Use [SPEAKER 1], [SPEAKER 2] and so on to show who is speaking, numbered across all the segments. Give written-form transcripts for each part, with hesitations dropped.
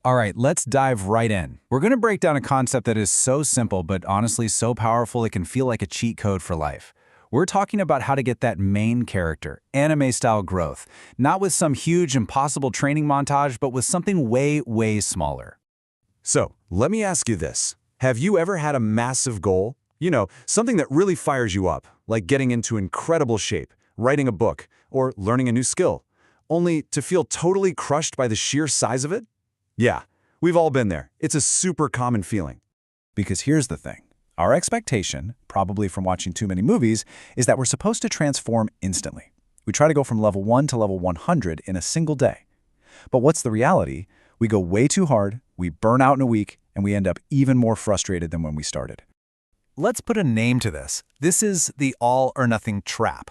[SPEAKER 1] All right, let's dive right in. We're going to break down a concept that is so simple, but honestly so powerful it can feel like a cheat code for life. We're talking about how to get that main character, anime-style growth, not with some huge, impossible training montage, but with something way, way smaller.
[SPEAKER 2] So, let me ask you this. Have you ever had a massive goal? You know, something that really fires you up, like getting into incredible shape, writing a book, or learning a new skill, only to feel totally crushed by the sheer size of it? Yeah, we've all been there. It's a super common feeling.
[SPEAKER 1] Because here's the thing. Our expectation, probably from watching too many movies, is that we're supposed to transform instantly. We try to go from level 1 to level 100 in a single day. But what's the reality? We go way too hard, we burn out in a week, and we end up even more frustrated than when we started. Let's put a name to this. This is the all-or-nothing trap.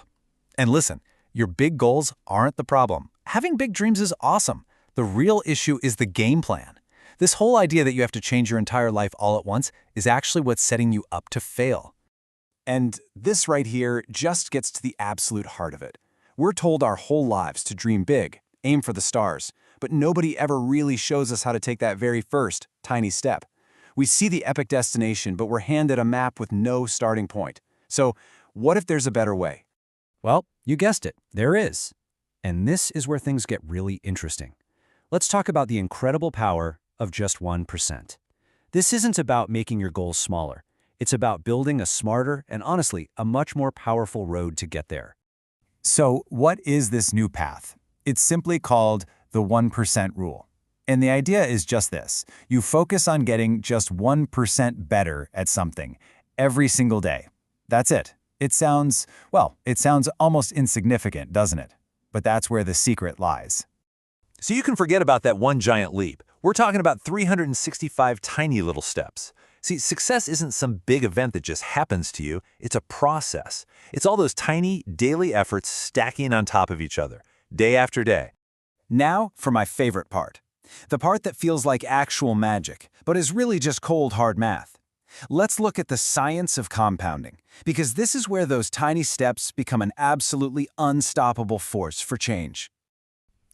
[SPEAKER 1] And listen, your big goals aren't the problem. Having big dreams is awesome. The real issue is the game plan. This whole idea that you have to change your entire life all at once is actually what's setting you up to fail.
[SPEAKER 2] And this right here just gets to the absolute heart of it. We're told our whole lives to dream big, aim for the stars, but nobody ever really shows us how to take that very first, tiny step. We see the epic destination, but we're handed a map with no starting point. So, what if there's a better way?
[SPEAKER 1] Well, you guessed it, there is. And this is where things get really interesting. Let's talk about the incredible power of just 1%. This isn't about making your goals smaller. It's about building a smarter and honestly, a much more powerful road to get there. So what is this new path? It's simply called the 1% rule. And the idea is just this. You focus on getting just 1% better at something every single day. That's it. It sounds almost insignificant, doesn't it? But that's where the secret lies.
[SPEAKER 3] So you can forget about that one giant leap. We're talking about 365 tiny little steps. See, success isn't some big event that just happens to you. It's a process. It's all those tiny, daily efforts stacking on top of each other, day after day.
[SPEAKER 1] Now for my favorite part. The part that feels like actual magic, but is really just cold, hard math. Let's look at the science of compounding, because this is where those tiny steps become an absolutely unstoppable force for change.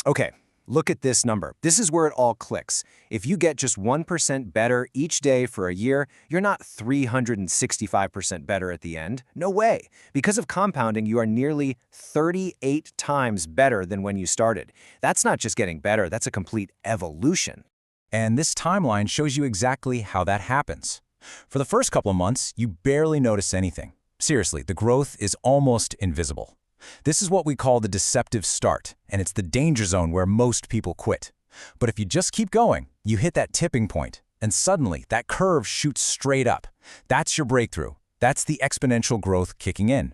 [SPEAKER 4] Okay, look at this number. This is where it all clicks. If you get just 1% better each day for a year, you're not 365% better at the end. No way. Because of compounding, you are nearly 38 times better than when you started. That's not just getting better, that's a complete evolution.
[SPEAKER 1] And this timeline shows you exactly how that happens. For the first couple of months, you barely notice anything. Seriously, the growth is almost invisible. This is what we call the deceptive start, and it's the danger zone where most people quit. But if you just keep going, you hit that tipping point, and suddenly that curve shoots straight up. That's your breakthrough. That's the exponential growth kicking in.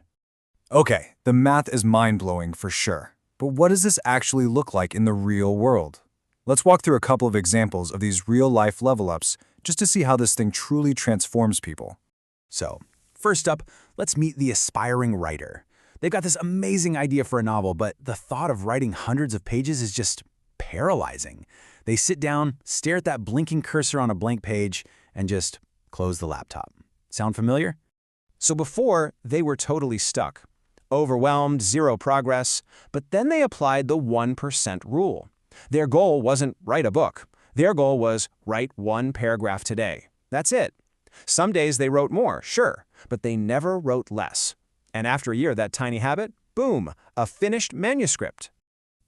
[SPEAKER 2] Okay, the math is mind-blowing for sure. But what does this actually look like in the real world? Let's walk through a couple of examples of these real-life level-ups just to see how this thing truly transforms people.
[SPEAKER 1] So, first up, let's meet the aspiring writer. They've got this amazing idea for a novel, but the thought of writing hundreds of pages is just paralyzing. They sit down, stare at that blinking cursor on a blank page, and just close the laptop. Sound familiar?
[SPEAKER 4] So before, they were totally stuck, overwhelmed, zero progress, but then they applied the 1% rule. Their goal wasn't write a book. Their goal was write one paragraph today. That's it. Some days they wrote more, sure, but they never wrote less. And after a year of that tiny habit, boom, a finished manuscript.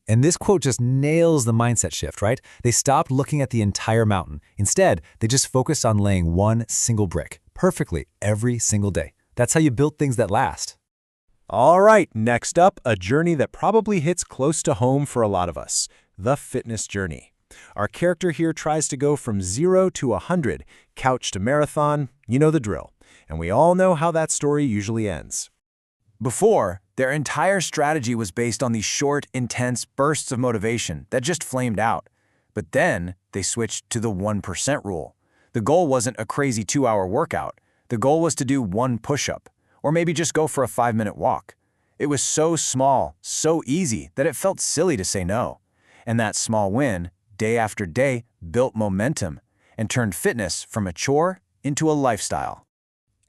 [SPEAKER 3] And this quote just nails the mindset shift, right? They stopped looking at the entire mountain. Instead, they just focused on laying one single brick, perfectly every single day. That's how you build things that last.
[SPEAKER 4] All right, next up, a journey that probably hits close to home for a lot of us, the fitness journey. Our character here tries to go from 0 to 100, couch to marathon, you know the drill. And we all know how that story usually ends.
[SPEAKER 1] Before, their entire strategy was based on these short, intense bursts of motivation that just flamed out. But then they switched to the 1% rule. The goal wasn't a crazy 2-hour workout. The goal was to do one push-up, or maybe just go for a 5-minute walk. It was so small, so easy, that it felt silly to say no. And that small win, day after day, built momentum and turned fitness from a chore into a lifestyle.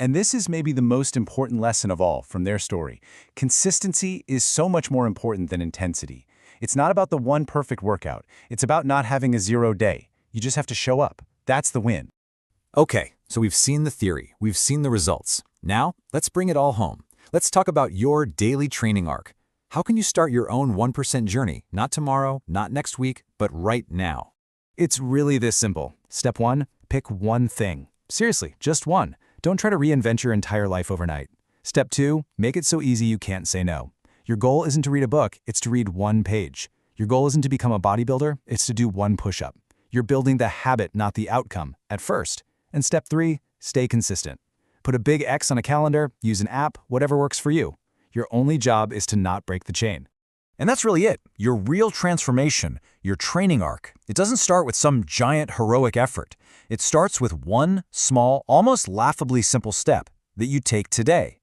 [SPEAKER 2] And this is maybe the most important lesson of all from their story. Consistency is so much more important than intensity. It's not about the one perfect workout. It's about not having a 0 day. You just have to show up. That's the win.
[SPEAKER 3] Okay, so we've seen the theory, we've seen the results. Now, let's bring it all home. Let's talk about your daily training arc. How can you start your own 1% journey, not tomorrow, not next week, but right now?
[SPEAKER 2] It's really this simple. Step 1, pick one thing. Seriously, just one. Don't try to reinvent your entire life overnight. Step 2, make it so easy you can't say no. Your goal isn't to read a book, it's to read one page. Your goal isn't to become a bodybuilder, it's to do one push-up. You're building the habit, not the outcome, at first. And step 3, stay consistent. Put a big X on a calendar, use an app, whatever works for you. Your only job is to not break the chain.
[SPEAKER 3] And that's really it. Your real transformation, your training arc. It doesn't start with some giant heroic effort. It starts with one small, almost laughably simple step that you take today.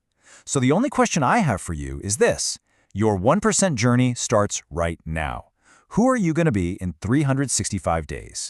[SPEAKER 3] So the only question I have for you is this. Your 1% journey starts right now. Who are you going to be in 365 days?